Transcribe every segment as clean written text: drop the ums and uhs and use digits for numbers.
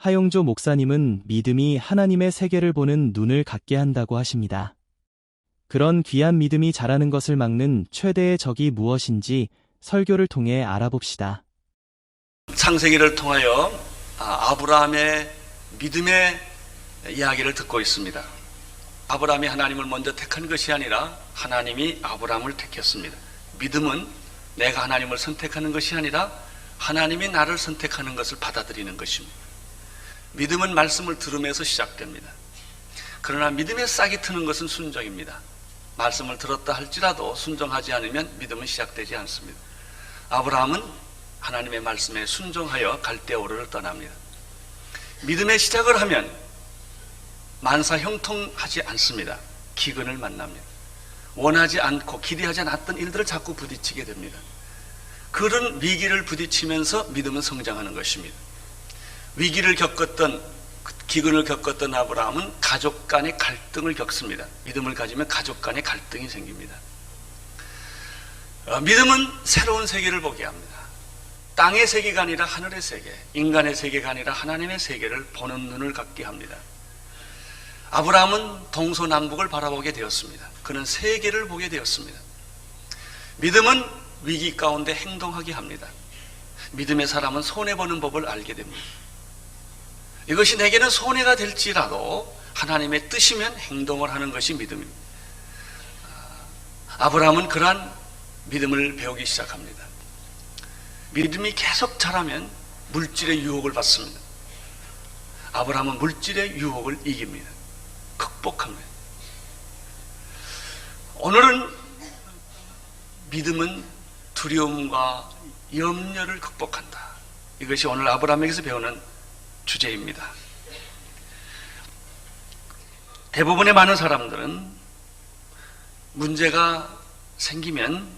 하용조 목사님은 믿음이 하나님의 세계를 보는 눈을 갖게 한다고 하십니다. 그런 귀한 믿음이 자라는 것을 막는 최대의 적이 무엇인지 설교를 통해 알아봅시다. 창세기를 통하여 아브라함의 믿음의 이야기를 듣고 있습니다. 아브라함이 하나님을 먼저 택한 것이 아니라 하나님이 아브라함을 택했습니다. 믿음은 내가 하나님을 선택하는 것이 아니라 하나님이 나를 선택하는 것을 받아들이는 것입니다. 믿음은 말씀을 들으면서 시작됩니다. 그러나 믿음에 싹이 트는 것은 순종입니다. 말씀을 들었다 할지라도 순종하지 않으면 믿음은 시작되지 않습니다. 아브라함은 하나님의 말씀에 순종하여 갈대아우르를 떠납니다. 믿음의 시작을 하면 만사 형통하지 않습니다. 기근을 만납니다. 원하지 않고 기대하지 않았던 일들을 자꾸 부딪히게 됩니다. 그런 위기를 부딪히면서 믿음은 성장하는 것입니다. 위기를 겪었던, 기근을 겪었던 아브라함은 가족 간의 갈등을 겪습니다. 믿음을 가지면 가족 간의 갈등이 생깁니다. 믿음은 새로운 세계를 보게 합니다. 땅의 세계가 아니라 하늘의 세계, 인간의 세계가 아니라 하나님의 세계를 보는 눈을 갖게 합니다. 아브라함은 동서남북을 바라보게 되었습니다. 그는 세계를 보게 되었습니다. 믿음은 위기 가운데 행동하게 합니다. 믿음의 사람은 손해보는 법을 알게 됩니다. 이것이 내게는 손해가 될지라도 하나님의 뜻이면 행동을 하는 것이 믿음입니다. 아브라함은 그러한 믿음을 배우기 시작합니다. 믿음이 계속 자라면 물질의 유혹을 받습니다. 아브라함은 물질의 유혹을 이깁니다. 극복합니다. 오늘은 믿음은 두려움과 염려를 극복한다. 이것이 오늘 아브라함에게서 배우는 주제입니다. 대부분의 많은 사람들은 문제가 생기면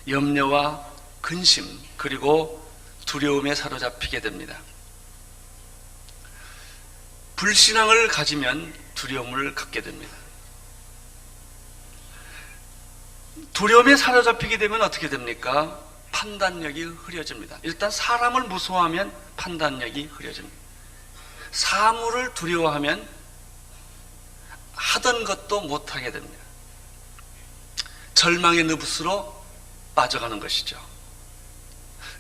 염려와 근심 그리고 두려움에 사로잡히게 됩니다. 불신앙을 가지면 두려움을 갖게 됩니다. 두려움에 사로잡히게 되면 어떻게 됩니까? 판단력이 흐려집니다. 일단 사람을 무서워하면 판단력이 흐려집니다. 사물을 두려워하면 하던 것도 못하게 됩니다. 절망의 늪으로 빠져가는 것이죠.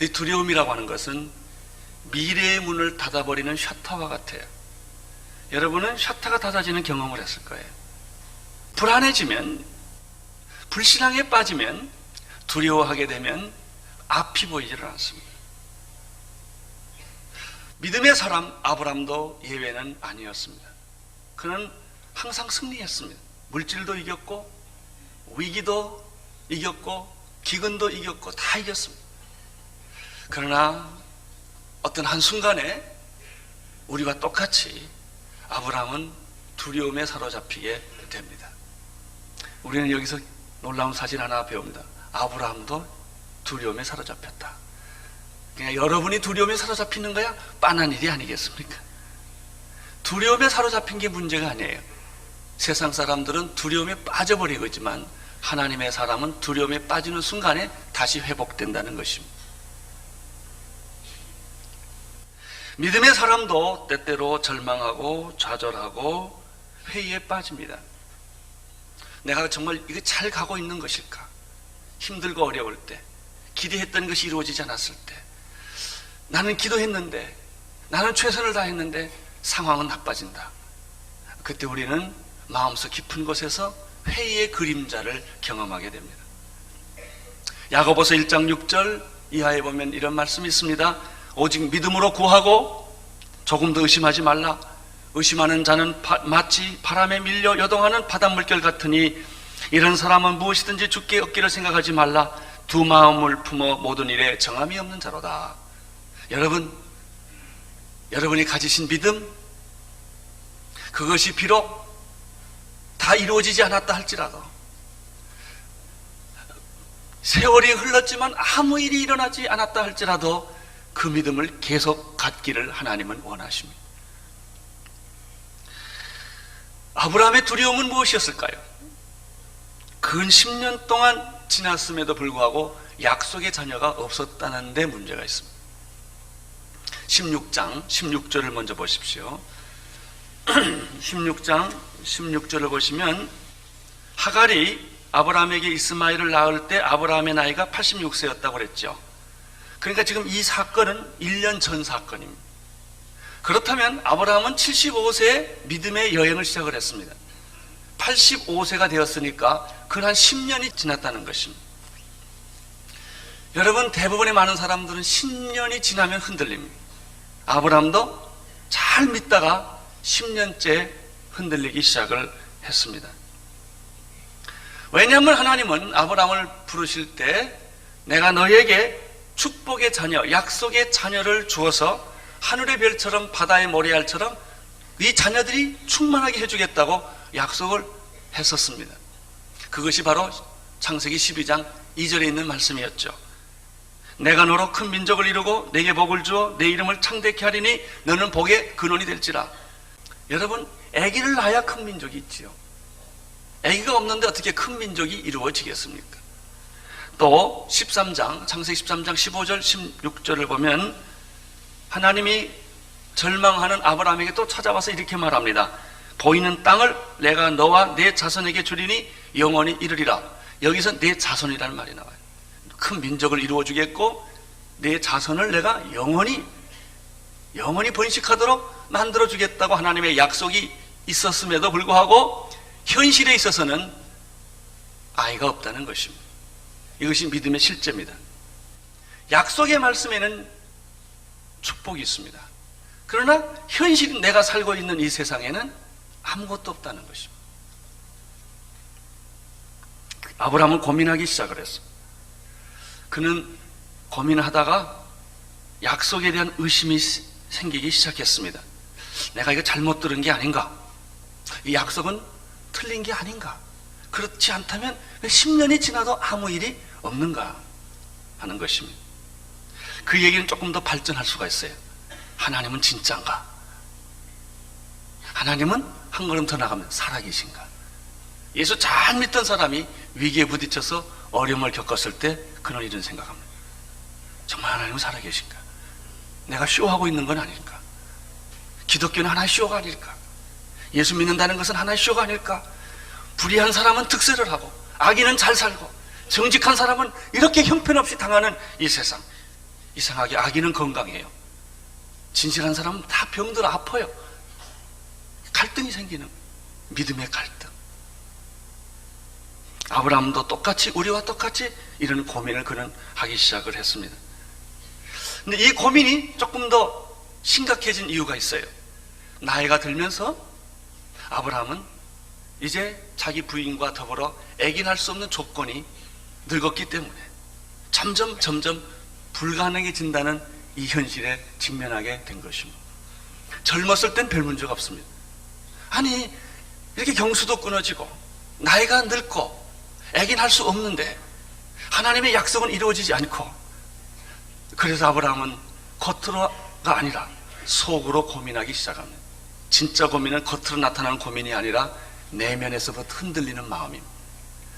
이 두려움이라고 하는 것은 미래의 문을 닫아버리는 셔터와 같아요. 여러분은 셔터가 닫아지는 경험을 했을 거예요. 불안해지면, 불신앙에 빠지면, 두려워하게 되면 앞이 보이지를 않습니다. 믿음의 사람 아브람도 예외는 아니었습니다. 그는 항상 승리했습니다. 물질도 이겼고 위기도 이겼고 기근도 이겼고 다 이겼습니다. 그러나 어떤 한순간에 우리와 똑같이 아브람은 두려움에 사로잡히게 됩니다. 우리는 여기서 놀라운 사실 하나 배웁니다. 아브라함도 두려움에 사로잡혔다. 그냥 여러분이 두려움에 사로잡히는 거야 빤한 일이 아니겠습니까? 두려움에 사로잡힌 게 문제가 아니에요. 세상 사람들은 두려움에 빠져버리고 있지만 하나님의 사람은 두려움에 빠지는 순간에 다시 회복된다는 것입니다. 믿음의 사람도 때때로 절망하고 좌절하고 회의에 빠집니다. 내가 정말 이게 잘 가고 있는 것일까? 힘들고 어려울 때, 기대했던 것이 이루어지지 않았을 때, 나는 기도했는데, 나는 최선을 다했는데 상황은 나빠진다. 그때 우리는 마음속 깊은 곳에서 회의의 그림자를 경험하게 됩니다. 야고보서 1장 6절 이하에 보면 이런 말씀이 있습니다. 오직 믿음으로 구하고 조금도 의심하지 말라. 의심하는 자는 마치 바람에 밀려 요동하는 바닷물결 같으니 이런 사람은 무엇이든지 주께 얻기를 생각하지 말라. 두 마음을 품어 모든 일에 정함이 없는 자로다. 여러분이 가지신 믿음, 그것이 비록 다 이루어지지 않았다 할지라도, 세월이 흘렀지만 아무 일이 일어나지 않았다 할지라도 그 믿음을 계속 갖기를 하나님은 원하십니다. 아브라함의 두려움은 무엇이었을까요? 근 10년 동안 지났음에도 불구하고 약속의 자녀가 없었다는 데 문제가 있습니다. 16장 16절을 먼저 보십시오. 16장 16절을 보시면 하갈이 아브라함에게 이스마엘을 낳을 때 아브라함의 나이가 86세였다고 그랬죠. 그러니까 지금 이 사건은 1년 전 사건입니다. 그렇다면 아브라함은 75세에 믿음의 여행을 시작을 했습니다. 85세가 되었으니까 그 한 10년이 지났다는 것입니다. 여러분, 대부분의 많은 사람들은 10년이 지나면 흔들립니다. 아브라함도 잘 믿다가 10년째 흔들리기 시작을 했습니다. 왜냐하면 하나님은 아브라함을 부르실 때 내가 너에게 축복의 자녀, 약속의 자녀를 주어서 하늘의 별처럼 바다의 모래알처럼 이 자녀들이 충만하게 해주겠다고 약속을 했었습니다. 그것이 바로 창세기 12장 2절에 있는 말씀이었죠. 내가 너로 큰 민족을 이루고 내게 복을 주어 내 이름을 창대케 하리니 너는 복의 근원이 될지라. 여러분, 아기를 낳아야 큰 민족이 있지요. 아기가 없는데 어떻게 큰 민족이 이루어지겠습니까? 또 13장, 창세기 13장 15절 16절을 보면 하나님이 절망하는 아브라함에게 또 찾아와서 이렇게 말합니다. 보이는 땅을 내가 너와 내 자손에게 주리니 영원히 이르리라. 여기서 내 자손이라는 말이 나와요. 큰 민족을 이루어주겠고 내 자손을 내가 영원히 번식하도록 만들어주겠다고 하나님의 약속이 있었음에도 불구하고 현실에 있어서는 아이가 없다는 것입니다. 이것이 믿음의 실제입니다. 약속의 말씀에는 축복이 있습니다. 그러나 현실 내가 살고 있는 이 세상에는 아무것도 없다는 것입니다. 아브라함은 고민하기 시작을 했습니다. 그는 고민하다가 약속에 대한 의심이 생기기 시작했습니다. 내가 이거 잘못 들은 게 아닌가? 이 약속은 틀린 게 아닌가? 그렇지 않다면 왜 10년이 지나도 아무 일이 없는가 하는 것입니다. 그 얘기는 조금 더 발전할 수가 있어요. 하나님은 진짜인가? 하나님은 한 걸음 더 나가면 살아계신가? 예수 잘 믿던 사람이 위기에 부딪혀서 어려움을 겪었을 때 그는 이런 생각합니다. 정말 하나님은 살아계신가? 내가 쇼하고 있는 건 아닐까? 기독교는 하나의 쇼가 아닐까? 예수 믿는다는 것은 하나의 쇼가 아닐까? 불의한 사람은 득세를 하고 악인은 잘 살고 정직한 사람은 이렇게 형편없이 당하는 이 세상. 이상하게 악인은 건강해요. 진실한 사람은 다 병들어 아파요. 갈등이 생기는 믿음의 갈등. 아브라함도 똑같이 우리와 똑같이 이런 고민을 그는 하기 시작을 했습니다. 근데 이 고민이 조금 더 심각해진 이유가 있어요. 나이가 들면서 아브라함은 이제 자기 부인과 더불어 애긴할 수 없는 조건이 늙었기 때문에 점점 불가능해진다는 이 현실에 직면하게 된 것입니다. 젊었을 땐 별 문제가 없습니다. 아니, 이렇게 경수도 끊어지고 나이가 늙고 애긴할 수 없는데 하나님의 약속은 이루어지지 않고, 그래서 아브라함은 겉으로가 아니라 속으로 고민하기 시작합니다. 진짜 고민은 겉으로 나타나는 고민이 아니라 내면에서부터 흔들리는 마음입니다.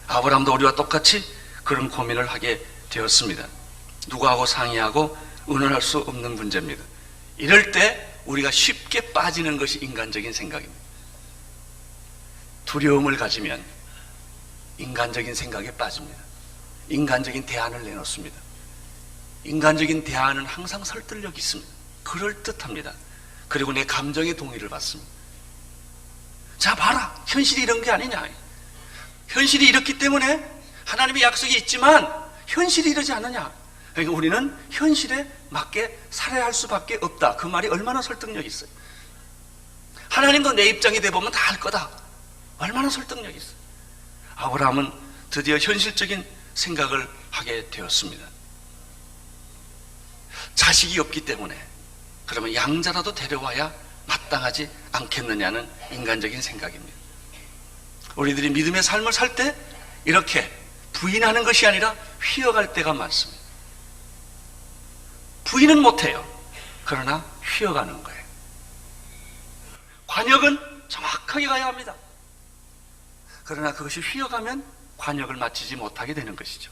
아브라함도 우리와 똑같이 그런 고민을 하게 되었습니다. 누구하고 상의하고 의논할 수 없는 문제입니다. 이럴 때 우리가 쉽게 빠지는 것이 인간적인 생각입니다. 두려움을 가지면 인간적인 생각에 빠집니다. 인간적인 대안을 내놓습니다. 인간적인 대안은 항상 설득력이 있습니다. 그럴듯합니다. 그리고 내 감정의 동의를 받습니다. 자, 봐라, 현실이 이런 게 아니냐. 현실이 이렇기 때문에 하나님의 약속이 있지만 현실이 이러지 않느냐. 그러니까 우리는 현실에 맞게 살아야 할 수밖에 없다. 그 말이 얼마나 설득력이 있어요. 하나님도 내 입장이 돼보면 다 할 거다. 얼마나 설득력이 있어요. 아브라함은 드디어 현실적인 생각을 하게 되었습니다. 자식이 없기 때문에 그러면 양자라도 데려와야 마땅하지 않겠느냐는 인간적인 생각입니다. 우리들이 믿음의 삶을 살 때 이렇게 부인하는 것이 아니라 휘어갈 때가 많습니다. 부인은 못해요. 그러나 휘어가는 거예요. 관역은 정확하게 가야 합니다. 그러나 그것이 휘어가면 관역을 마치지 못하게 되는 것이죠.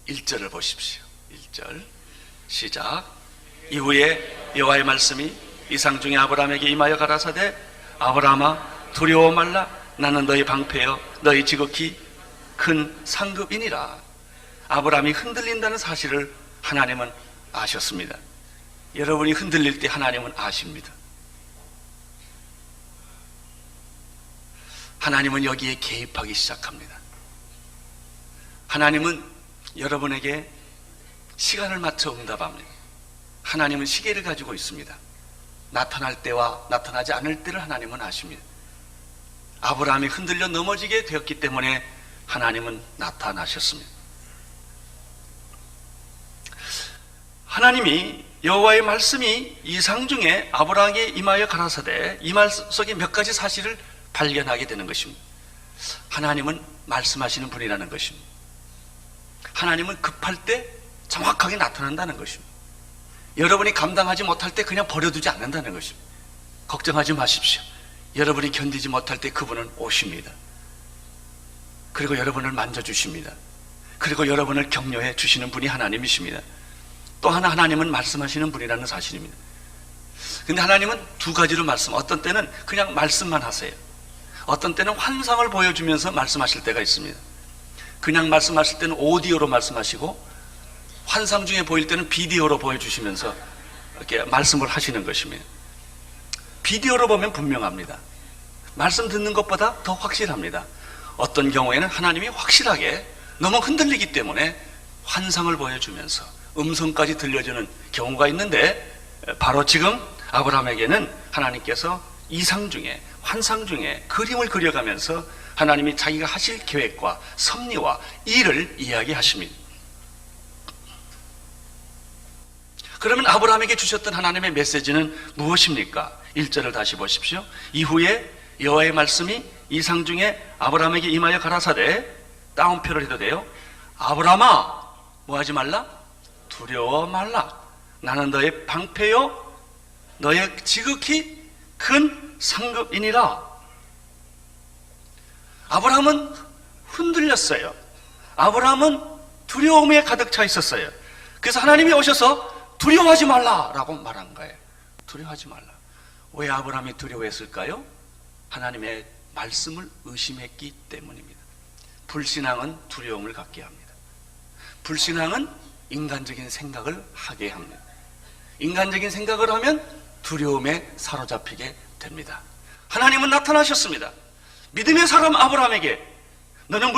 1절을 보십시오. 1절 시작. 이후에 여호와의 말씀이 이상 중에 아브라함에게 임하여 가라사대 아브라함아 두려워 말라 나는 너희 방패여 너희 지극히 큰 상급이니라. 아브라함이 흔들린다는 사실을 하나님은 아셨습니다. 여러분이 흔들릴 때 하나님은 아십니다. 하나님은 여기에 개입하기 시작합니다. 하나님은 여러분에게 시간을 맞춰 응답합니다. 하나님은 시계를 가지고 있습니다. 나타날 때와 나타나지 않을 때를 하나님은 아십니다. 아브라함이 흔들려 넘어지게 되었기 때문에 하나님은 나타나셨습니다. 하나님이 여호와의 말씀이 이상 중에 아브라함에게 임하여 가라사대 이 말씀 속에 몇 가지 사실을 발견하게 되는 것입니다. 하나님은 말씀하시는 분이라는 것입니다. 하나님은 급할 때 정확하게 나타난다는 것입니다. 여러분이 감당하지 못할 때 그냥 버려두지 않는다는 것입니다. 걱정하지 마십시오. 여러분이 견디지 못할 때 그분은 오십니다. 그리고 여러분을 만져주십니다. 그리고 여러분을 격려해 주시는 분이 하나님이십니다. 또 하나 하나님은 말씀하시는 분이라는 사실입니다. 근데 하나님은 두 가지로 어떤 때는 그냥 말씀만 하세요. 어떤 때는 환상을 보여주면서 말씀하실 때가 있습니다. 그냥 말씀하실 때는 오디오로 말씀하시고 환상 중에 보일 때는 비디오로 보여주시면서 이렇게 말씀을 하시는 것입니다. 비디오로 보면 분명합니다. 말씀 듣는 것보다 더 확실합니다. 어떤 경우에는 하나님이 확실하게 너무 흔들리기 때문에 환상을 보여주면서 음성까지 들려주는 경우가 있는데 바로 지금 아브라함에게는 하나님께서 이상 중에 환상 중에 그림을 그려가면서 하나님이 자기가 하실 계획과 섭리와 일을 이야기하십니다. 그러면 아브라함에게 주셨던 하나님의 메시지는 무엇입니까? 1절을 다시 보십시오. 이후에 여호와의 말씀이 이상 중에 아브라함에게 임하여 가라사대 따옴표를 해도 돼요. 아브라함아 뭐하지 말라? 두려워 말라. 나는 너의 방패요 너의 지극히 큰 상급이니라. 아브라함은 흔들렸어요. 아브라함은 두려움에 가득 차 있었어요. 그래서 하나님이 오셔서 두려워하지 말라라고 말한 거예요. 두려워하지 말라. 왜 아브라함이 두려워했을까요? 하나님의 말씀을 의심했기 때문입니다. 불신앙은 두려움을 갖게 합니다. 불신앙은 인간적인 생각을 하게 합니다. 인간적인 생각을 하면 두려움에 사로잡히게 됩니다. 하나님은 나타나셨습니다. 믿음의 사람 아브라함에게 너는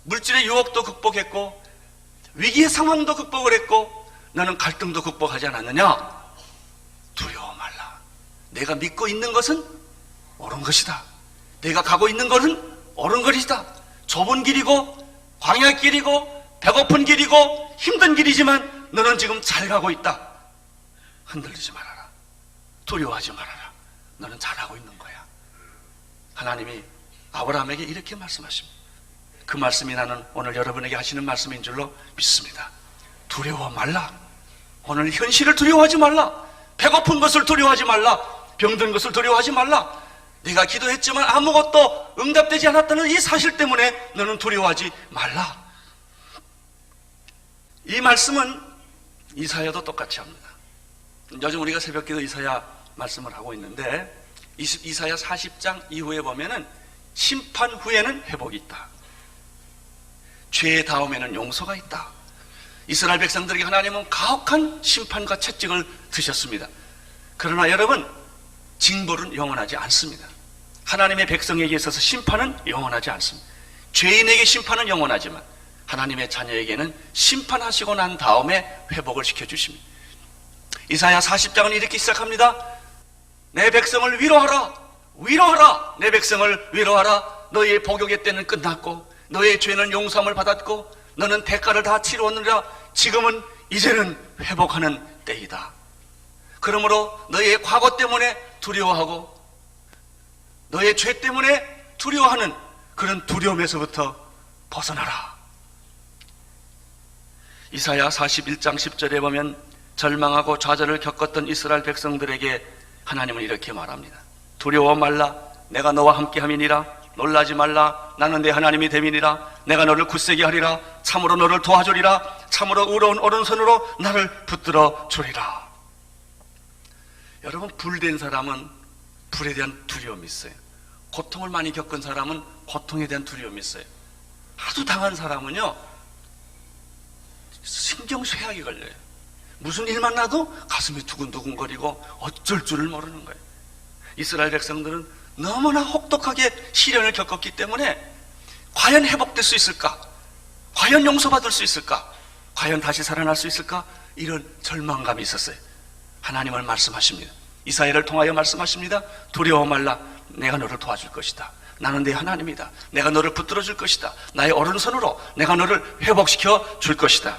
물질의 유혹도 극복했고 위기의 상황도 극복을 했고 너는 갈등도 극복하지 않았느냐? 두려워 말라. 내가 믿고 있는 것은 옳은 것이다. 내가 가고 있는 것은 옳은 것이다. 좁은 길이고 광야 길이고 배고픈 길이고 힘든 길이지만 너는 지금 잘 가고 있다. 흔들리지 말아라. 두려워하지 말아라. 너는 잘하고 있는 거야. 하나님이 아브라함에게 이렇게 말씀하십니다. 그 말씀이 나는 오늘 여러분에게 하시는 말씀인 줄로 믿습니다. 두려워 말라. 오늘 현실을 두려워하지 말라. 배고픈 것을 두려워하지 말라. 병든 것을 두려워하지 말라. 네가 기도했지만 아무것도 응답되지 않았다는 이 사실 때문에 너는 두려워하지 말라. 이 말씀은 이사야도 똑같이 합니다. 요즘 우리가 새벽기도 이사야 말씀을 하고 있는데 이사야 40장 이후에 보면은 심판 후에는 회복이 있다. 죄 다음에는 용서가 있다. 이스라엘 백성들에게 하나님은 가혹한 심판과 채찍을 드셨습니다. 그러나 여러분, 징벌은 영원하지 않습니다. 하나님의 백성에게 있어서 심판은 영원하지 않습니다. 죄인에게 심판은 영원하지만 하나님의 자녀에게는 심판하시고 난 다음에 회복을 시켜주십니다. 이사야 40장은 이렇게 시작합니다. 내 백성을 위로하라. 위로하라. 내 백성을 위로하라. 너희의 복역의 때는 끝났고 너희의 죄는 용서함을 받았고 너는 대가를 다 치루었느니라. 지금은 이제는 회복하는 때이다. 그러므로 너희의 과거 때문에 두려워하고 너의 죄 때문에 두려워하는 그런 두려움에서부터 벗어나라. 이사야 41장 10절에 보면 절망하고 좌절을 겪었던 이스라엘 백성들에게 하나님은 이렇게 말합니다. 두려워 말라. 내가 너와 함께 함이니라. 놀라지 말라. 나는 내 하나님이 됨이니라. 내가 너를 굳세게 하리라. 참으로 너를 도와주리라. 참으로 의로운 오른손으로 나를 붙들어 주리라. 여러분, 불된 사람은 불에 대한 두려움이 있어요. 고통을 많이 겪은 사람은 고통에 대한 두려움이 있어요. 하도 당한 사람은요, 신경 쇠약이 걸려요. 무슨 일만 나도 가슴이 두근두근거리고 어쩔 줄을 모르는 거예요. 이스라엘 백성들은 너무나 혹독하게 시련을 겪었기 때문에 과연 회복될 수 있을까? 과연 용서받을 수 있을까? 과연 다시 살아날 수 있을까? 이런 절망감이 있었어요. 하나님은 말씀하십니다. 이사야를 통하여 말씀하십니다. 두려워 말라. 내가 너를 도와줄 것이다. 나는 내 하나님이다. 내가 너를 붙들어 줄 것이다. 나의 오른손으로 내가 너를 회복시켜 줄 것이다.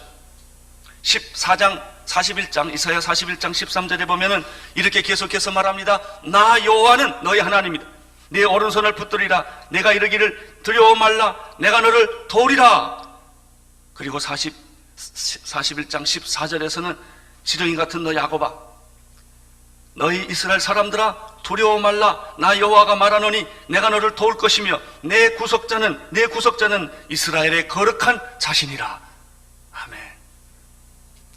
41장 이사야 41장 13절에 보면은 이렇게 계속해서 말합니다. 나 여호와는 너의 하나님이다. 네 오른손을 붙들리라. 내가 이르기를 두려워 말라. 내가 너를 도우리라. 그리고 41장 14절에서는 지렁이 같은 너 야곱아, 너희 이스라엘 사람들아, 두려워 말라. 나 여호와가 말하노니 내가 너를 도울 것이며 내 구속자는 이스라엘의 거룩한 자신이라. 아멘.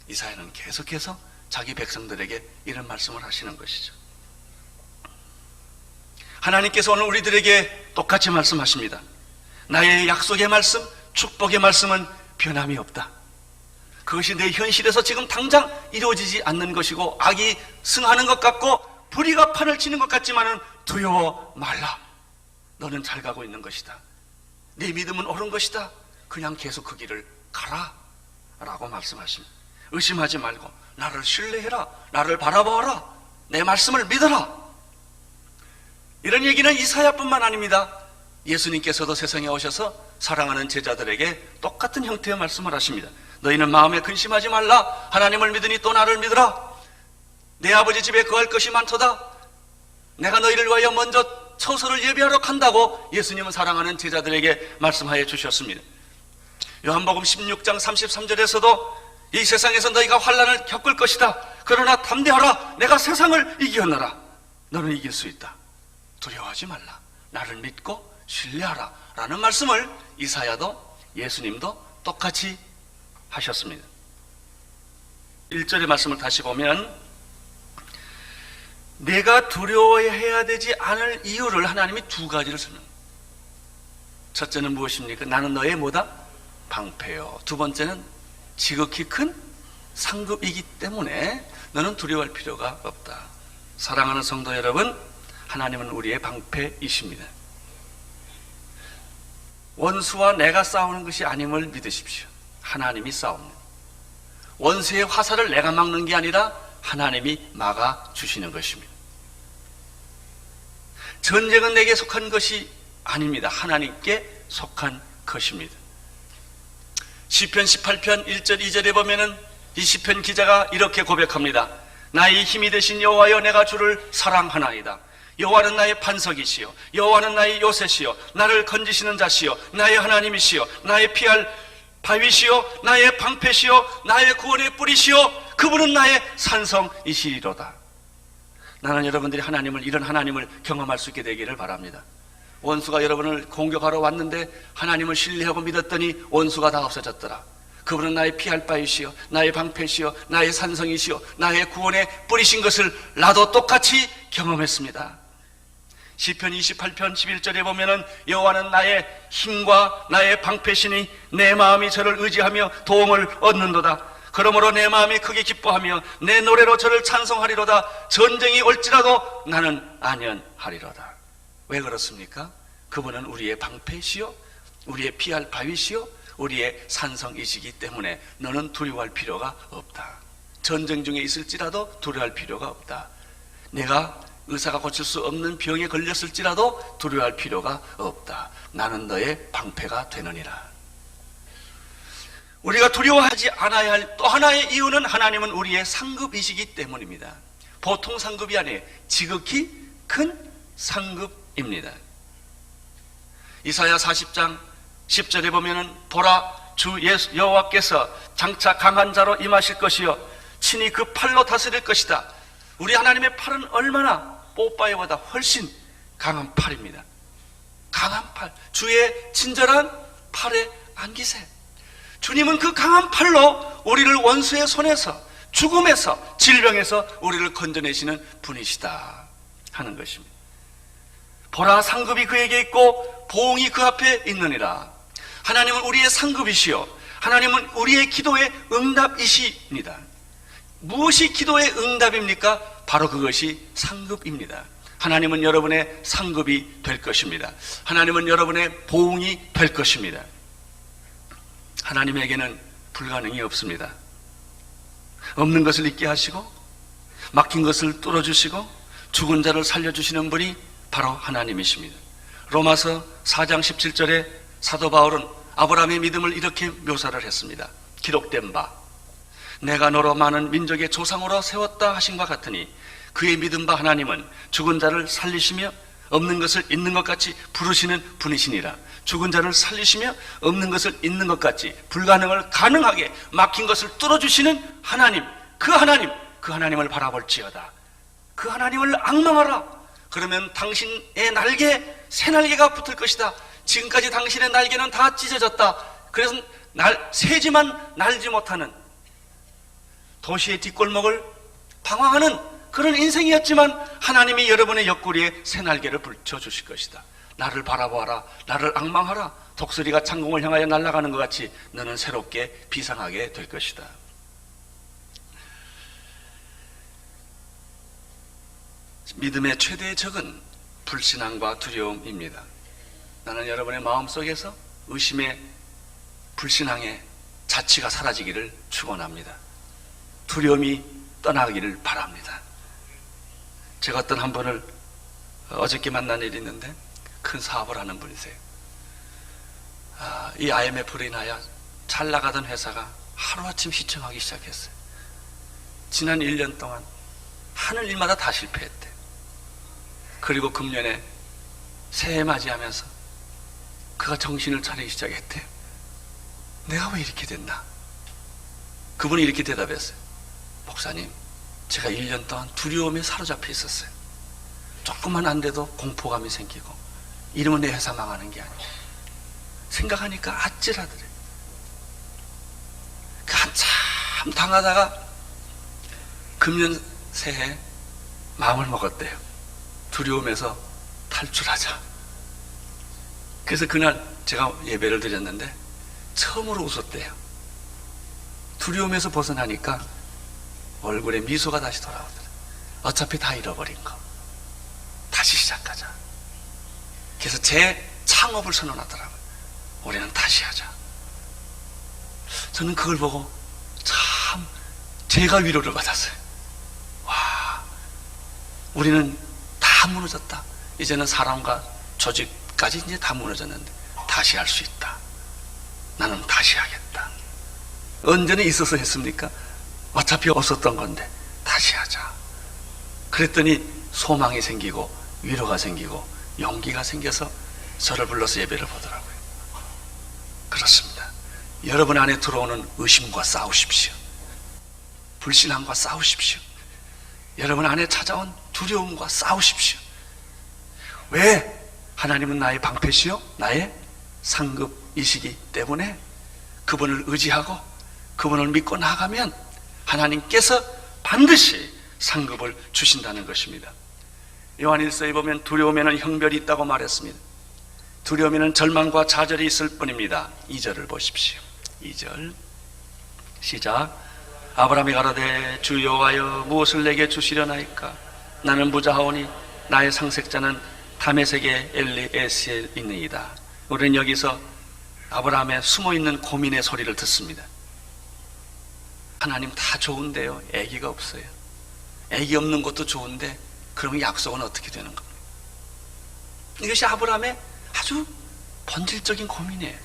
이사야는 계속해서 자기 백성들에게 이런 말씀을 하시는 것이죠. 하나님께서 오늘 우리들에게 똑같이 말씀하십니다. 나의 약속의 말씀, 축복의 말씀은 변함이 없다. 그것이 내 현실에서 지금 당장 이루어지지 않는 것이고 악이 승하는 것 같고 불의가 판을 치는 것 같지만은 두려워 말라. 너는 잘 가고 있는 것이다. 네 믿음은 옳은 것이다. 그냥 계속 그 길을 가라 라고 말씀하십니다. 의심하지 말고 나를 신뢰해라. 나를 바라보아라. 내 말씀을 믿어라. 이런 얘기는 이사야뿐만 아닙니다. 예수님께서도 세상에 오셔서 사랑하는 제자들에게 똑같은 형태의 말씀을 하십니다. 너희는 마음에 근심하지 말라. 하나님을 믿으니 또 나를 믿으라. 내 아버지 집에 거할 것이 많도다. 내가 너희를 위하여 먼저 처소를 예비하러 간다고 예수님은 사랑하는 제자들에게 말씀하여 주셨습니다. 요한복음 16장 33절에서도 이 세상에서 너희가 환난을 겪을 것이다. 그러나 담대하라. 내가 세상을 이겼노라. 너는 이길 수 있다. 두려워하지 말라. 나를 믿고 신뢰하라 라는 말씀을 이사야도 예수님도 똑같이 하셨습니다. 1절의 말씀을 다시 보면 내가 두려워해야 되지 않을 이유를 하나님이 두 가지를 설명합니다. 첫째는 무엇입니까? 나는 너의 뭐다? 방패요. 두 번째는 지극히 큰 상급이기 때문에 너는 두려워할 필요가 없다. 사랑하는 성도 여러분, 하나님은 우리의 방패이십니다. 원수와 내가 싸우는 것이 아님을 믿으십시오. 하나님이 싸웁니다. 원수의 화살을 내가 막는 게 아니라 하나님이 막아주시는 것입니다. 전쟁은 내게 속한 것이 아닙니다. 하나님께 속한 것입니다. 시편 18편 1절 2절에 보면은 이 시편 기자가 이렇게 고백합니다. 나의 힘이 되신 여호와여, 내가 주를 사랑하나이다. 여호와는 나의 반석이시요 여호와는 나의 요새시요 나를 건지시는 자시요 나의 하나님이시요 나의 피할 바위시요 나의 방패시요 나의 구원의 뿌리시요 그분은 나의 산성이시리로다. 나는 여러분들이 이런 하나님을 경험할 수 있게 되기를 바랍니다. 원수가 여러분을 공격하러 왔는데 하나님을 신뢰하고 믿었더니 원수가 다 없어졌더라. 그분은 나의 피할 바위시요 나의 방패시요 나의 산성이시요 나의 구원의 뿌리신 것을 나도 똑같이 경험했습니다. 시편 28편 11절에 보면은 여호와는 나의 힘과 나의 방패시니 내 마음이 저를 의지하며 도움을 얻는도다. 그러므로 내 마음이 크게 기뻐하며 내 노래로 저를 찬송하리로다. 전쟁이 올지라도 나는 안연하리로다. 왜 그렇습니까? 그분은 우리의 방패시요 우리의 피할 바위시요 우리의 산성이시기 때문에 너는 두려워할 필요가 없다. 전쟁 중에 있을지라도 두려워할 필요가 없다. 내가 의사가 고칠 수 없는 병에 걸렸을지라도 두려워할 필요가 없다. 나는 너의 방패가 되느니라. 우리가 두려워하지 않아야 할 또 하나의 이유는 하나님은 우리의 상급이시기 때문입니다. 보통 상급이 아니에요. 지극히 큰 상급입니다. 이사야 40장 10절에 보면은 보라, 주 여호와께서 장차 강한 자로 임하실 것이요 친히 그 팔로 다스릴 것이다. 우리 하나님의 팔은 얼마나 뽀빠이보다 훨씬 강한 팔입니다. 강한 팔, 주의 친절한 팔에 안기세. 주님은 그 강한 팔로 우리를 원수의 손에서, 죽음에서, 질병에서 우리를 건져내시는 분이시다 하는 것입니다. 보라, 상급이 그에게 있고 보응이 그 앞에 있느니라. 하나님은 우리의 상급이시요 하나님은 우리의 기도의 응답이십니다. 무엇이 기도의 응답입니까? 바로 그것이 상급입니다. 하나님은 여러분의 상급이 될 것입니다. 하나님은 여러분의 보응이 될 것입니다. 하나님에게는 불가능이 없습니다. 없는 것을 있게 하시고 막힌 것을 뚫어주시고 죽은 자를 살려주시는 분이 바로 하나님이십니다. 로마서 4장 17절에 사도 바울은 아브라함의 믿음을 이렇게 묘사를 했습니다. 기록된 바 내가 너로 많은 민족의 조상으로 세웠다 하신 것 같으니 그의 믿은 바 하나님은 죽은 자를 살리시며 없는 것을 있는 것 같이 부르시는 분이시니라. 죽은 자를 살리시며 없는 것을 있는 것 같이 불가능을 가능하게 막힌 것을 뚫어주시는 하나님, 그 하나님을 바라볼지어다. 그 하나님을 앙망하라. 그러면 당신의 날개, 새 날개가 붙을 것이다. 지금까지 당신의 날개는 다 찢어졌다. 그래서 새지만 날지 못하는 도시의 뒷골목을 방황하는 그런 인생이었지만 하나님이 여러분의 옆구리에 새 날개를 붙여주실 것이다. 나를 바라보아라. 나를 앙망하라. 독수리가 창공을 향하여 날아가는 것 같이 너는 새롭게 비상하게 될 것이다. 믿음의 최대의 적은 불신앙과 두려움입니다. 나는 여러분의 마음속에서 의심의 불신앙의 자취가 사라지기를 축원합니다. 두려움이 떠나기를 바랍니다. 제가 어떤 한 분을 어저께 만난 일이 있는데 큰 사업을 하는 분이세요. 이 IMF로 인하여 잘 나가던 회사가 하루아침 휘청하기 시작했어요. 지난 1년 동안 하는 일마다 다 실패했대요. 그리고 금년에 새해 맞이하면서 그가 정신을 차리기 시작했대요. 내가 왜 이렇게 됐나? 그분이 이렇게 대답했어요. 목사님, 제가 1년 동안 두려움에 사로잡혀 있었어요. 조금만 안 돼도 공포감이 생기고 이러면 내 회사 망하는 게 아니에요. 생각하니까 아찔하더래요. 한참 당하다가 금년 새해 마음을 먹었대요. 두려움에서 탈출하자. 그래서 그날 제가 예배를 드렸는데 처음으로 웃었대요. 두려움에서 벗어나니까 얼굴에 미소가 다시 돌아오더래요. 어차피 다 잃어버린 거 다시 시작하자. 그래서 재창업을 선언하더라고요. 우리는 다시 하자. 저는 그걸 보고 참 제가 위로를 받았어요. 와, 우리는 다 무너졌다. 이제는 사람과 조직까지 이제 다 무너졌는데 다시 할 수 있다. 나는 다시 하겠다. 언제는 있어서 했습니까? 어차피 없었던 건데 다시 하자. 그랬더니 소망이 생기고 위로가 생기고 용기가 생겨서 저를 불러서 예배를 보더라고요. 그렇습니다. 여러분 안에 들어오는 의심과 싸우십시오. 불신앙과 싸우십시오. 여러분 안에 찾아온 두려움과 싸우십시오. 왜? 하나님은 나의 방패시요 나의 상급이시기 때문에 그분을 의지하고 그분을 믿고 나가면 하나님께서 반드시 상급을 주신다는 것입니다. 요한일서에 보면 두려움에는 형별이 있다고 말했습니다. 두려움에는 절망과 좌절이 있을 뿐입니다. 2절을 보십시오. 2절 시작. 아브라함이 가로되 주 여호와여 무엇을 내게 주시려나이까? 나는 무자하오니 나의 상색자는 다메섹의 엘리에셀 있느이다. 우리는 여기서 아브라함의 숨어있는 고민의 소리를 듣습니다. 하나님 다 좋은데요, 애기가 없어요. 애기 없는 것도 좋은데 그러면 약속은 어떻게 되는 겁니까? 이것이 아브라함의 아주 본질적인 고민이에요.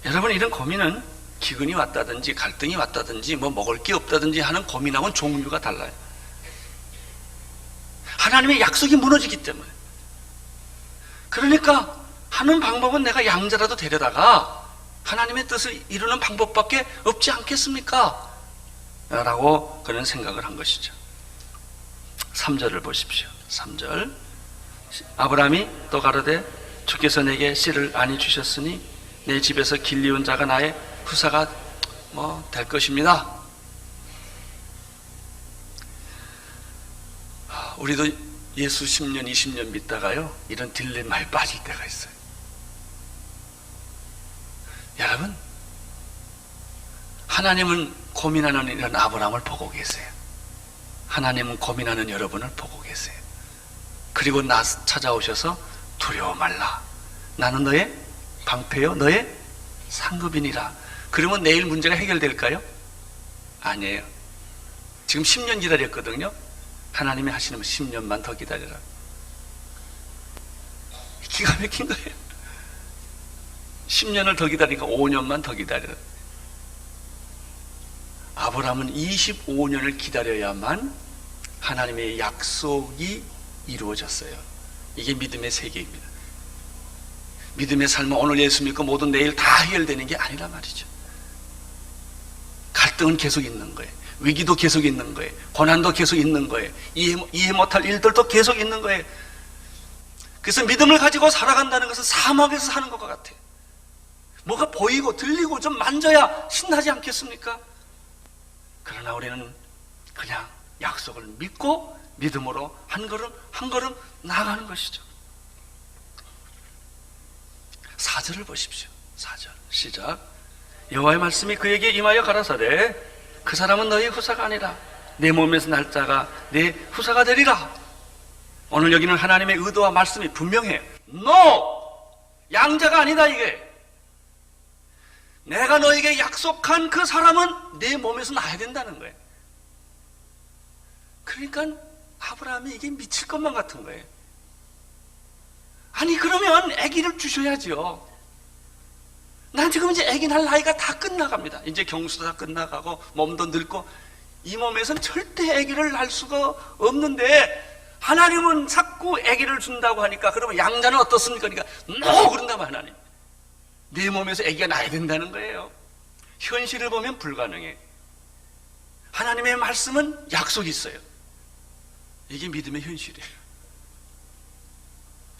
여러분, 이런 고민은 기근이 왔다든지 갈등이 왔다든지 뭐 먹을 게 없다든지 하는 고민하고는 종류가 달라요. 하나님의 약속이 무너지기 때문에. 그러니까 하는 방법은 내가 양자라도 데려다가 하나님의 뜻을 이루는 방법밖에 없지 않겠습니까? 라고 그런 생각을 한 것이죠. 3절을 보십시오. 3절 아브라함이 또 가로되 주께서 내게 씨를 많이 주셨으니 내 집에서 길리운 자가 나의 후사가 될 것입니다. 우리도 예수 10년, 20년 믿다가요, 이런 딜레마에 빠질 때가 있어요. 여러분, 하나님은 고민하는 이런 아브라함을 보고 계세요. 하나님은 고민하는 여러분을 보고 계세요. 그리고 나 찾아오셔서 두려워 말라. 나는 너의 방패요, 너의 상급이니라. 그러면 내일 문제가 해결될까요? 아니에요. 지금 10년 기다렸거든요. 하나님이 하시는 10년만 더 기다려라. 기가 막힌 거예요. 10년을 더 기다리니까 5년만 더 기다려라. 아브라함은 25년을 기다려야만 하나님의 약속이 이루어졌어요. 이게 믿음의 세계입니다. 믿음의 삶은 오늘 예수 믿고 모든 내일 다 해결되는 게 아니란 말이죠. 갈등은 계속 있는 거예요. 위기도 계속 있는 거예요. 고난도 계속 있는 거예요. 이해 못할 일들도 계속 있는 거예요. 그래서 믿음을 가지고 살아간다는 것은 사막에서 사는 것과 같아요. 뭐가 보이고 들리고 좀 만져야 신나지 않겠습니까? 그러나 우리는 그냥 약속을 믿고 믿음으로 한 걸음 한 걸음 나아가는 것이죠. 4절을 보십시오. 4절 시작. 여호와의 말씀이 그에게 임하여 가라사대 그 사람은 너희 후사가 아니라 내 몸에서 날 자가 내 후사가 되리라. 오늘 여기는 하나님의 의도와 말씀이 분명해요. 양자가 아니다. 이게 내가 너에게 약속한 그 사람은 내 몸에서 나야 된다는 거예요. 그러니까 아브라함이 이게 미칠 것만 같은 거예요. 아니 그러면 아기를 주셔야죠. 난 지금 이제 아기 낳을 나이가 다 끝나갑니다. 이제 경수도 다 끝나가고 몸도 늙고 이 몸에서는 절대 아기를 낳을 수가 없는데 하나님은 자꾸 아기를 준다고 하니까 그러면 양자는 어떻습니까? 그러니까 그런다면 하나님 내 몸에서 아기가 나야 된다는 거예요. 현실을 보면 불가능해. 하나님의 말씀은 약속이 있어요. 이게 믿음의 현실이에요.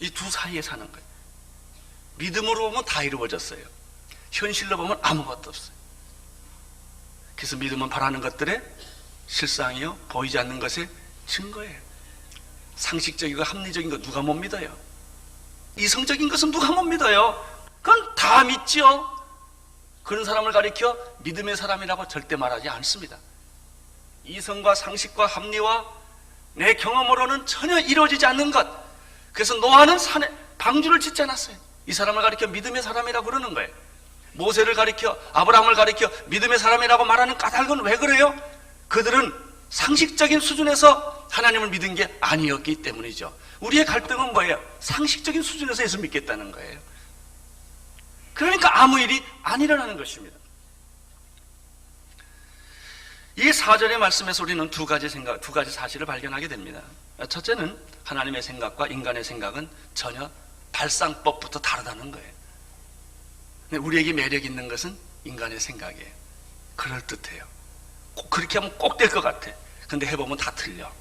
이 두 사이에 사는 거예요. 믿음으로 보면 다 이루어졌어요. 현실로 보면 아무것도 없어요. 그래서 믿음은 바라는 것들의 실상이요 보이지 않는 것의 증거예요. 상식적이고 합리적인 거 누가 못 믿어요? 이성적인 것은 누가 못 믿어요? 그건 다 믿지요. 그런 사람을 가리켜 믿음의 사람이라고 절대 말하지 않습니다. 이성과 상식과 합리와 내 경험으로는 전혀 이루어지지 않는 것. 그래서 노아는 산에 방주를 짓지 않았어요. 이 사람을 가리켜 믿음의 사람이라고 그러는 거예요. 모세를 가리켜 아브라함을 가리켜 믿음의 사람이라고 말하는 까닭은 왜 그래요? 그들은 상식적인 수준에서 하나님을 믿은 게 아니었기 때문이죠. 우리의 갈등은 뭐예요? 상식적인 수준에서 예수 믿겠다는 거예요. 그러니까 아무 일이 안 일어나는 것입니다. 이 4절의 말씀에서 우리는 두 가지 사실을 발견하게 됩니다. 첫째는 하나님의 생각과 인간의 생각은 전혀 발상법부터 다르다는 거예요. 근데 우리에게 매력 있는 것은 인간의 생각이에요. 그럴듯해요. 꼭 그렇게 하면 꼭 될 것 같아. 근데 해보면 다 틀려.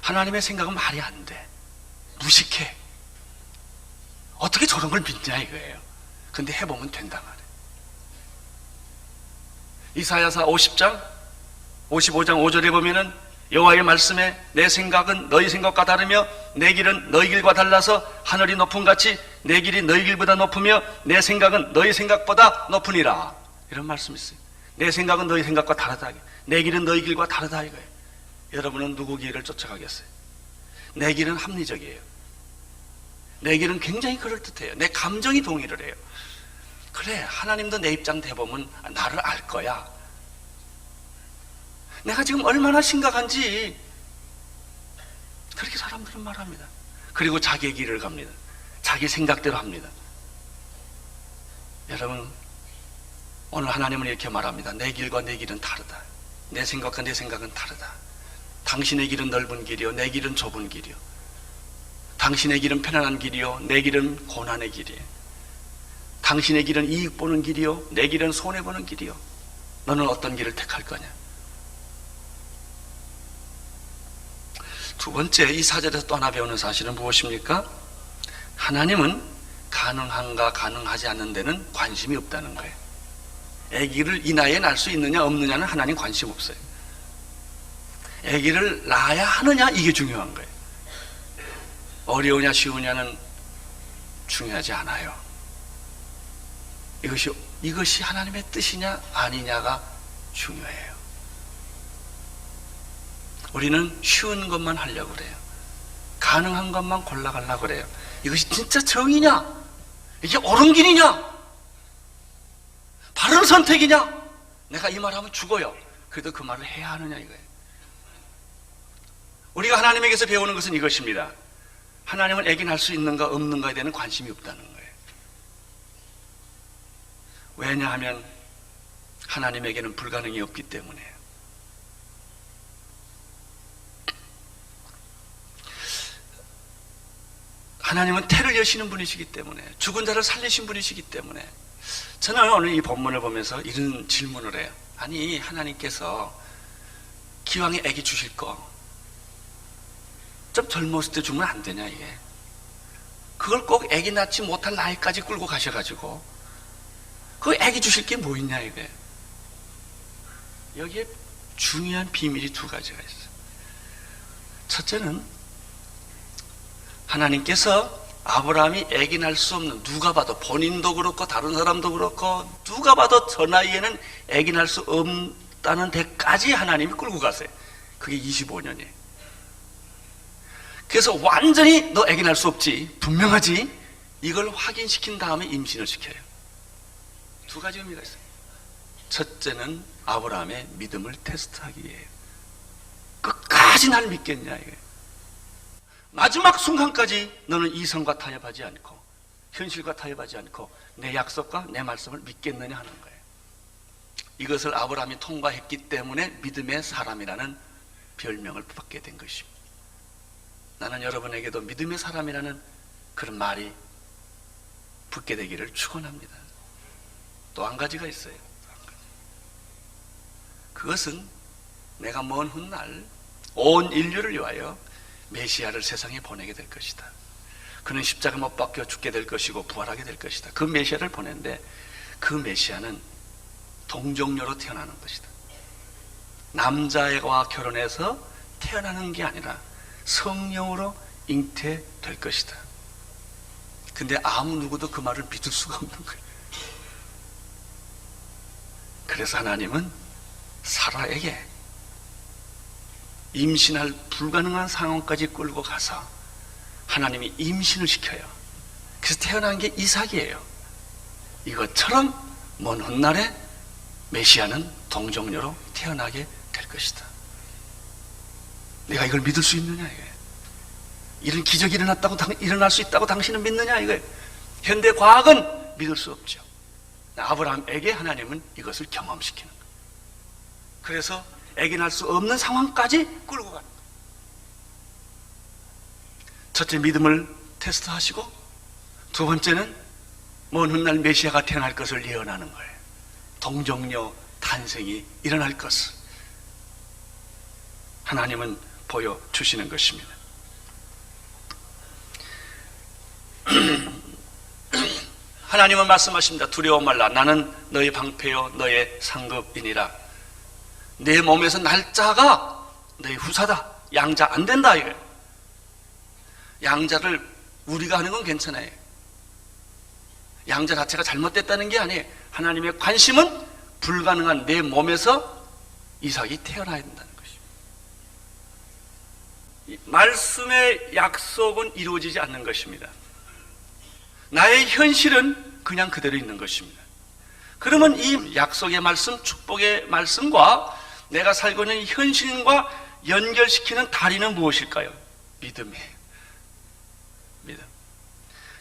하나님의 생각은 말이 안 돼. 무식해. 어떻게 저런 걸 믿냐 이거예요. 근데 해보면 된단 말이에요. 이사야서 50장 55장 5절에 보면은 여호와의 말씀에 내 생각은 너희 생각과 다르며 내 길은 너희 길과 달라서 하늘이 높음 같이 내 길이 너희 길보다 높으며 내 생각은 너희 생각보다 높으니라. 이런 말씀이 있어요. 내 생각은 너희 생각과 다르다. 내 길은 너희 길과 다르다 이거예요. 여러분은 누구 길을 쫓아가겠어요? 내 길은 합리적이에요. 내 길은 굉장히 그럴듯해요. 내 감정이 동의를 해요. 그래, 하나님도 내 입장 대보면 나를 알 거야. 내가 지금 얼마나 심각한지 그렇게 사람들은 말합니다. 그리고 자기의 길을 갑니다. 자기 생각대로 합니다. 여러분, 오늘 하나님은 이렇게 말합니다. 내 길과 내 길은 다르다. 내 생각과 내 생각은 다르다. 당신의 길은 넓은 길이요 내 길은 좁은 길이요. 당신의 길은 편안한 길이요 내 길은 고난의 길이에요. 당신의 길은 이익 보는 길이요 내 길은 손해 보는 길이요. 너는 어떤 길을 택할 거냐? 두 번째, 이 사절에서 또 하나 배우는 사실은 무엇입니까? 하나님은 가능한가 가능하지 않는 데는 관심이 없다는 거예요. 아기를 이 나이에 낳을 수 있느냐 없느냐는 하나님 관심 없어요. 아기를 낳아야 하느냐 이게 중요한 거예요. 어려우냐 쉬우냐는 중요하지 않아요. 이것이 하나님의 뜻이냐 아니냐가 중요해요. 우리는 쉬운 것만 하려고 그래요. 가능한 것만 골라가려고 그래요. 이것이 진짜 정의냐? 이게 옳은 길이냐? 바른 선택이냐? 내가 이 말하면 죽어요. 그래도 그 말을 해야 하느냐 이거예요. 우리가 하나님에게서 배우는 것은 이것입니다. 하나님은 애기 낳을 수 있는가 없는가에 대한 관심이 없다는 거예요. 왜냐하면 하나님에게는 불가능이 없기 때문에요. 하나님은 태를 여시는 분이시기 때문에, 죽은 자를 살리신 분이시기 때문에, 저는 오늘 이 본문을 보면서 이런 질문을 해요. 아니, 하나님께서 기왕에 애기 주실 거 좀 젊었을 때 주면 안 되냐 이게? 그걸 꼭 애기 낳지 못할 나이까지 끌고 가셔가지고 그 애기 주실 게 뭐 있냐 이게? 여기에 중요한 비밀이 두 가지가 있어요. 첫째는 하나님께서 아브라함이 애기 낳을 수 없는, 누가 봐도 본인도 그렇고 다른 사람도 그렇고 누가 봐도 저 나이에는 애기 낳을 수 없다는 데까지 하나님이 끌고 가세요. 그게 25년이에요. 그래서 완전히 너 애기 낳을 수 없지, 분명하지, 이걸 확인시킨 다음에 임신을 시켜요. 두 가지 의미가 있어요. 첫째는 아브라함의 믿음을 테스트하기 위해요. 끝까지 날 믿겠냐 이거예요. 마지막 순간까지 너는 이성과 타협하지 않고 현실과 타협하지 않고 내 약속과 내 말씀을 믿겠느냐 하는 거예요. 이것을 아브라함이 통과했기 때문에 믿음의 사람이라는 별명을 받게 된 것입니다. 나는 여러분에게도 믿음의 사람이라는 그런 말이 붙게 되기를 축원합니다. 또 한 가지가 있어요. 그것은 내가 먼 훗날 온 인류를 위하여 메시아를 세상에 보내게 될 것이다. 그는 십자가 못 박혀 죽게 될 것이고 부활하게 될 것이다. 그 메시아를 보내는데 그 메시아는 동정녀로 태어나는 것이다. 남자와 결혼해서 태어나는 게 아니라 성령으로 잉태될 것이다. 근데 아무 누구도 그 말을 믿을 수가 없는 거예요. 그래서 하나님은 사라에게 임신할 불가능한 상황까지 끌고 가서 하나님이 임신을 시켜요. 그래서 태어난 게 이삭이에요. 이것처럼 먼 훗날에 메시아는 동정녀로 태어나게 될 것이다. 내가 이걸 믿을 수 있느냐 이거예요. 이런 기적이 일어날 수 있다고 당신은 믿느냐 이거예요. 현대 과학은 믿을 수 없죠. 아브라함에게 하나님은 이것을 경험시키는 거예요. 그래서 애기 낳을 수 없는 상황까지 끌고 가는 거예요. 첫째, 믿음을 테스트하시고, 두 번째는 먼 훗날 메시아가 태어날 것을 예언하는 거예요. 동정녀 탄생이 일어날 것을 하나님은 보여주시는 것입니다. 하나님은 말씀하십니다. 두려워 말라. 나는 너의 방패요 너의 상급이니라. 내 몸에서 날짜가 너의 후사다. 양자 안 된다 이거예요. 양자를 우리가 하는 건 괜찮아요. 양자 자체가 잘못됐다는 게 아니에요. 하나님의 관심은 불가능한 내 몸에서 이삭이 태어나야 된다는 것입니다. 말씀의 약속은 이루어지지 않는 것입니다. 나의 현실은 그냥 그대로 있는 것입니다. 그러면 이 약속의 말씀, 축복의 말씀과 내가 살고 있는 현실과 연결시키는 다리는 무엇일까요? 믿음이에요. 믿음.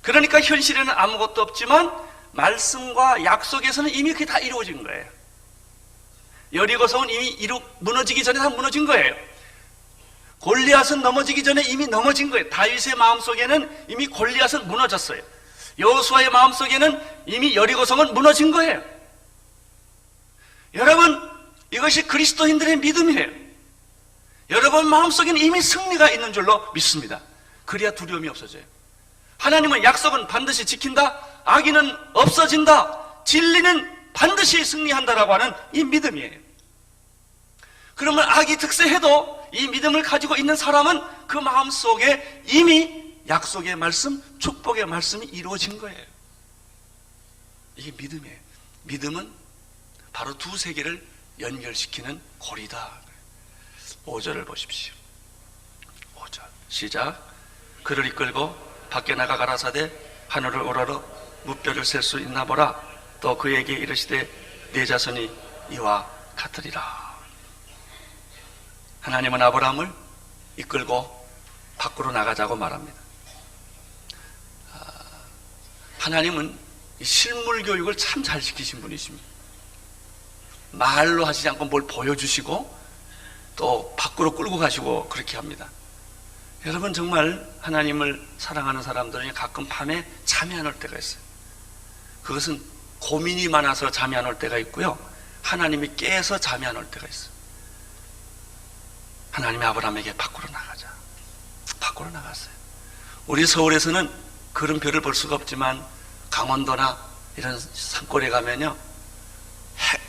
그러니까 현실에는 아무것도 없지만 말씀과 약속에서는 이미 그게 다 이루어진 거예요. 여리고성은 이미 무너지기 전에 다 무너진 거예요. 골리앗은 넘어지기 전에 이미 넘어진 거예요. 다윗의 마음속에는 이미 골리앗은 무너졌어요. 여호수아의 마음속에는 이미 여리고성은 무너진 거예요. 여러분, 이것이 그리스도인들의 믿음이에요. 여러분 마음속에는 이미 승리가 있는 줄로 믿습니다. 그래야 두려움이 없어져요. 하나님은 약속은 반드시 지킨다. 악인은 없어진다. 진리는 반드시 승리한다라고 하는 이 믿음이에요. 그러면 악이 득세해도 이 믿음을 가지고 있는 사람은 그 마음속에 이미 약속의 말씀, 축복의 말씀이 이루어진 거예요. 이게 믿음이에요. 믿음은 바로 두 세계를 연결시키는 고리다. 5절을 보십시오. 5절 시작. 그를 이끌고 밖에 나가 가라사대 하늘을 우러러 무뼈를 셀 수 있나 보라. 또 그에게 이르시되 네 자손이 이와 같으리라. 하나님은 아브라함을 이끌고 밖으로 나가자고 말합니다. 하나님은 실물 교육을 참 잘 시키신 분이십니다. 말로 하시지 않고 뭘 보여주시고 또 밖으로 끌고 가시고 그렇게 합니다. 여러분, 정말 하나님을 사랑하는 사람들은 가끔 밤에 잠이 안 올 때가 있어요. 그것은 고민이 많아서 잠이 안 올 때가 있고요, 하나님이 깨서 잠이 안 올 때가 있어요. 하나님이 아브라함에게 밖으로 나가자, 밖으로 나갔어요. 우리 서울에서는 그런 별을 볼 수가 없지만 강원도나 이런 산골에 가면요,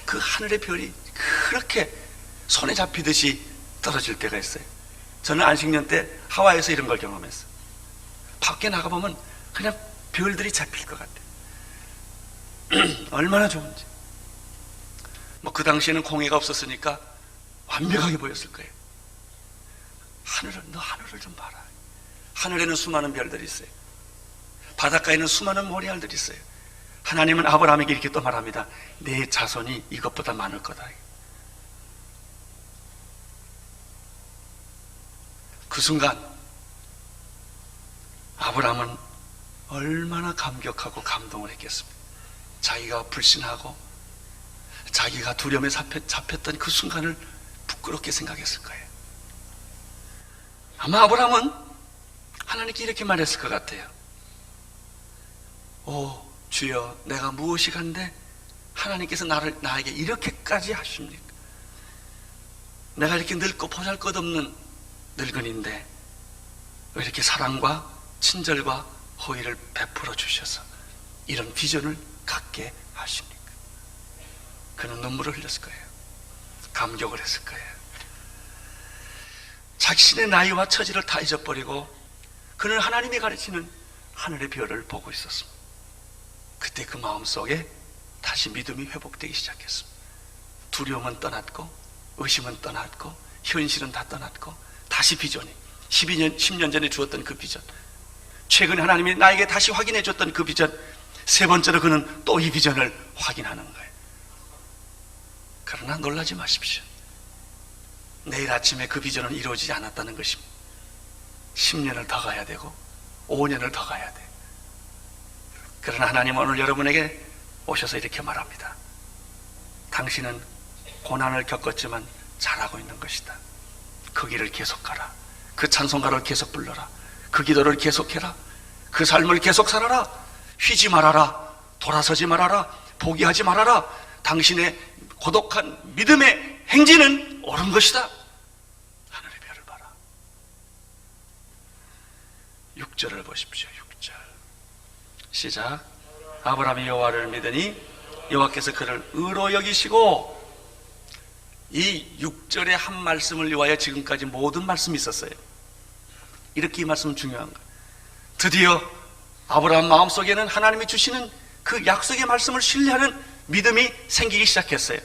그 하늘의 별이 그렇게 손에 잡히듯이 떨어질 때가 있어요. 저는 안식년 때 하와이에서 이런 걸 경험했어요. 밖에 나가보면 그냥 별들이 잡힐 것 같아요. 얼마나 좋은지. 뭐 그 당시에는 공해가 없었으니까 완벽하게 보였을 거예요. 너 하늘을 좀 봐라. 하늘에는 수많은 별들이 있어요. 바닷가에는 수많은 모래알들이 있어요. 하나님은 아브라함에게 이렇게 또 말합니다. 내 자손이 이것보다 많을 거다. 그 순간 아브라함은 얼마나 감격하고 감동을 했겠습니까? 자기가 불신하고 자기가 두려움에 잡혔던 그 순간을 부끄럽게 생각했을 거예요. 아마 아브라함은 하나님께 이렇게 말했을 것 같아요. 오 주여, 내가 무엇이 간데 하나님께서 나에게 이렇게까지 하십니까? 내가 이렇게 늙고 보잘것없는 늙은인데 왜 이렇게 사랑과 친절과 호의를 베풀어 주셔서 이런 비전을 갖게 하십니까? 그는 눈물을 흘렸을 거예요. 감격을 했을 거예요. 자신의 나이와 처지를 다 잊어버리고 그는 하나님이 가르치는 하늘의 별을 보고 있었습니다. 그때 그 마음속에 다시 믿음이 회복되기 시작했습니다. 두려움은 떠났고 의심은 떠났고 현실은 다 떠났고 다시 비전이 10년 전에 주었던 그 비전, 최근에 하나님이 나에게 다시 확인해 줬던 그 비전, 세 번째로 그는 또 이 비전을 확인하는 거예요. 그러나 놀라지 마십시오. 내일 아침에 그 비전은 이루어지지 않았다는 것입니다. 10년을 더 가야 되고 5년을 더 가야 돼요. 그러나 하나님은 오늘 여러분에게 오셔서 이렇게 말합니다. 당신은 고난을 겪었지만 잘하고 있는 것이다. 그 길을 계속 가라. 그 찬송가를 계속 불러라. 그 기도를 계속해라. 그 삶을 계속 살아라. 휘지 말아라. 돌아서지 말아라. 포기하지 말아라. 당신의 고독한 믿음의 행진은 옳은 것이다. 하늘의 별을 봐라. 6절을 보십시오. 6절 시작. 아브라함이 여호와를 믿으니 여호와께서 그를 의로 여기시고. 이 6절의 한 말씀을 위하여 지금까지 모든 말씀이 있었어요. 이렇게 이 말씀은 중요한 거예요. 드디어 아브라함 마음속에는 하나님이 주시는 그 약속의 말씀을 신뢰하는 믿음이 생기기 시작했어요.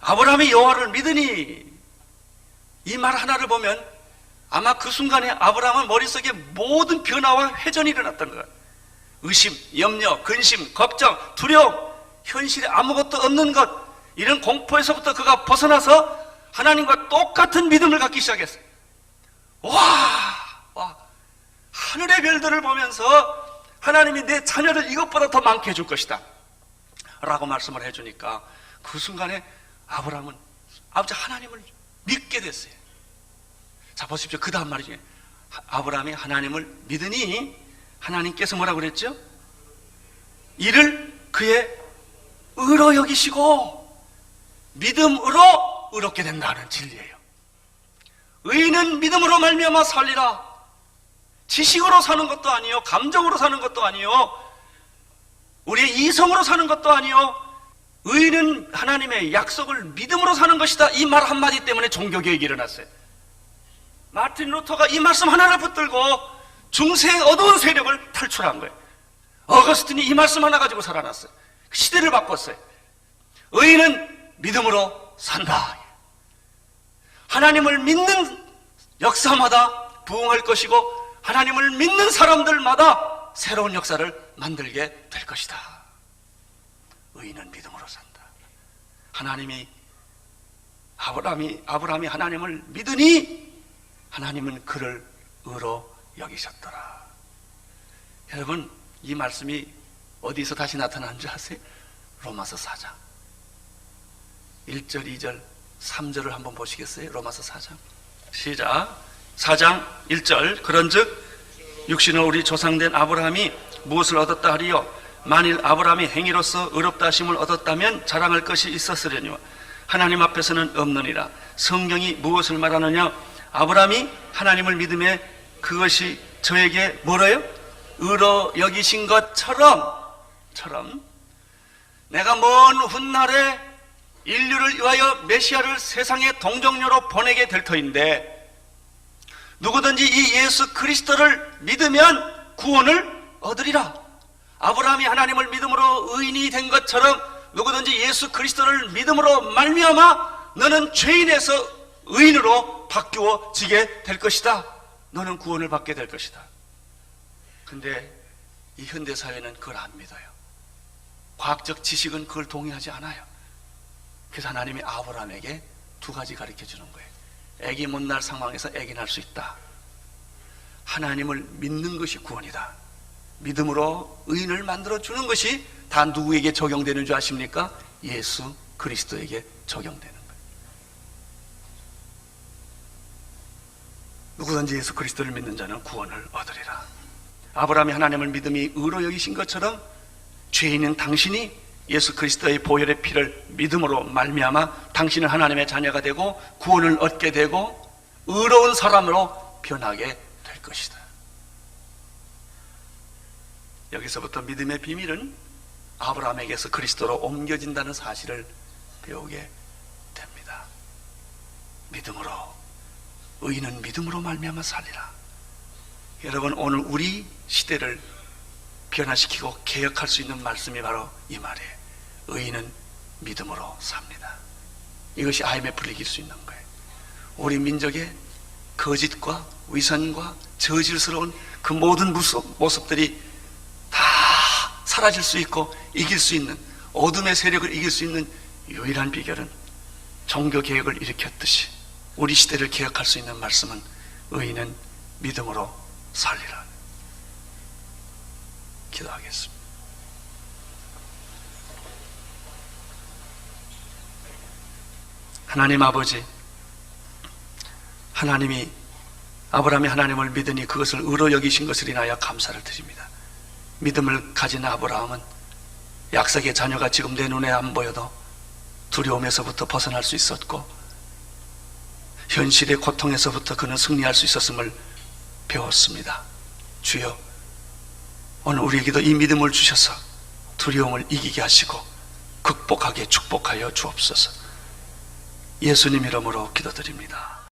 아브라함이 여호와를 믿으니, 이 말 하나를 보면 아마 그 순간에 아브라함은 머릿속에 모든 변화와 회전이 일어났던 거예요. 의심, 염려, 근심, 걱정, 두려움, 현실에 아무것도 없는 것, 이런 공포에서부터 그가 벗어나서 하나님과 똑같은 믿음을 갖기 시작했어요. 와, 하늘의 별들을 보면서 하나님이 내 자녀를 이것보다 더 많게 해줄 것이다 라고 말씀을 해주니까 그 순간에 아브라함은 아버지 하나님을 믿게 됐어요. 자 보십시오. 그 다음 말이죠. 아브라함이 하나님을 믿으니 하나님께서 뭐라고 그랬죠? 이를 그의 의로 여기시고, 믿음으로 의롭게 된다는 진리예요. 의인은 믿음으로 말미암아 살리라. 지식으로 사는 것도 아니요, 감정으로 사는 것도 아니요, 우리의 이성으로 사는 것도 아니요, 의인은 하나님의 약속을 믿음으로 사는 것이다. 이 말 한마디 때문에 종교개혁이 일어났어요. 마틴 루터가 이 말씀 하나를 붙들고 중세의 어두운 세력을 탈출한 거예요. 어거스틴이 이 말씀 하나 가지고 살아났어요. 시대를 바꿨어요. 의인은 믿음으로 산다. 하나님을 믿는 역사마다 부흥할 것이고 하나님을 믿는 사람들마다 새로운 역사를 만들게 될 것이다. 의인은 믿음으로 산다. 아브라함이 하나님을 믿으니 하나님은 그를 의로 여기셨더라. 여러분, 이 말씀이 어디서 다시 나타난 줄 아세요? 로마서 4장 1절, 2절, 3절을 한번 보시겠어요? 로마서 4장 시작. 4장 1절. 그런즉 육신으로 우리 조상된 아브라함이 무엇을 얻었다 하리요? 만일 아브라함이 행위로서 의롭다 하심을 얻었다면 자랑할 것이 있었으려니와 하나님 앞에서는 없느니라. 성경이 무엇을 말하느냐? 아브라함이 하나님을 믿음에 그것이 저에게 뭐래요? 의로 여기신 것처럼 내가 먼 훗날에 인류를 위하여 메시아를 세상의 동정녀로 보내게 될 터인데, 누구든지 이 예수 그리스도를 믿으면 구원을 얻으리라. 아브라함이 하나님을 믿음으로 의인이 된 것처럼 누구든지 예수 그리스도를 믿음으로 말미암아 너는 죄인에서 의인으로 바뀌어지게 될 것이다. 너는 구원을 받게 될 것이다. 근데 이 현대사회는 그걸 안 믿어요. 과학적 지식은 그걸 동의하지 않아요. 그래서 하나님이 아브라함에게 두 가지 가르쳐 주는 거예요. 애기 못 날 상황에서 애기 날 수 있다. 하나님을 믿는 것이 구원이다. 믿음으로 의인을 만들어 주는 것이 다 누구에게 적용되는 줄 아십니까? 예수 그리스도에게 적용되는 거예요. 누구든지 예수 그리스도를 믿는 자는 구원을 얻으리라. 아브라함이 하나님을 믿음이 의로 여기신 것처럼 죄인인 당신이 예수 그리스도의 보혈의 피를 믿음으로 말미암아 당신은 하나님의 자녀가 되고 구원을 얻게 되고 의로운 사람으로 변하게 될 것이다. 여기서부터 믿음의 비밀은 아브라함에게서 그리스도로 옮겨진다는 사실을 배우게 됩니다. 믿음으로, 의인은 믿음으로 말미암아 살리라. 여러분, 오늘 우리 시대를 변화시키고 개혁할 수 있는 말씀이 바로 이 말이에요. 의인은 믿음으로 삽니다. 이것이 IMF를 이길 수 있는 거예요. 우리 민족의 거짓과 위선과 저질스러운 그 모든 모습들이 다 사라질 수 있고 이길 수 있는, 어둠의 세력을 이길 수 있는 유일한 비결은 종교개혁을 일으켰듯이 우리 시대를 개혁할 수 있는 말씀은 의인은 믿음으로 살리라. 기도하겠습니다. 하나님 아버지, 하나님이 아브라함이 하나님을 믿으니 그것을 의로 여기신 것을 인하여 감사를 드립니다. 믿음을 가진 아브라함은 약속의 자녀가 지금 내 눈에 안 보여도 두려움에서부터 벗어날 수 있었고 현실의 고통에서부터 그는 승리할 수 있었음을 배웠습니다. 주여, 오늘 우리에게도 이 믿음을 주셔서 두려움을 이기게 하시고 극복하게 축복하여 주옵소서. 예수님 이름으로 기도드립니다.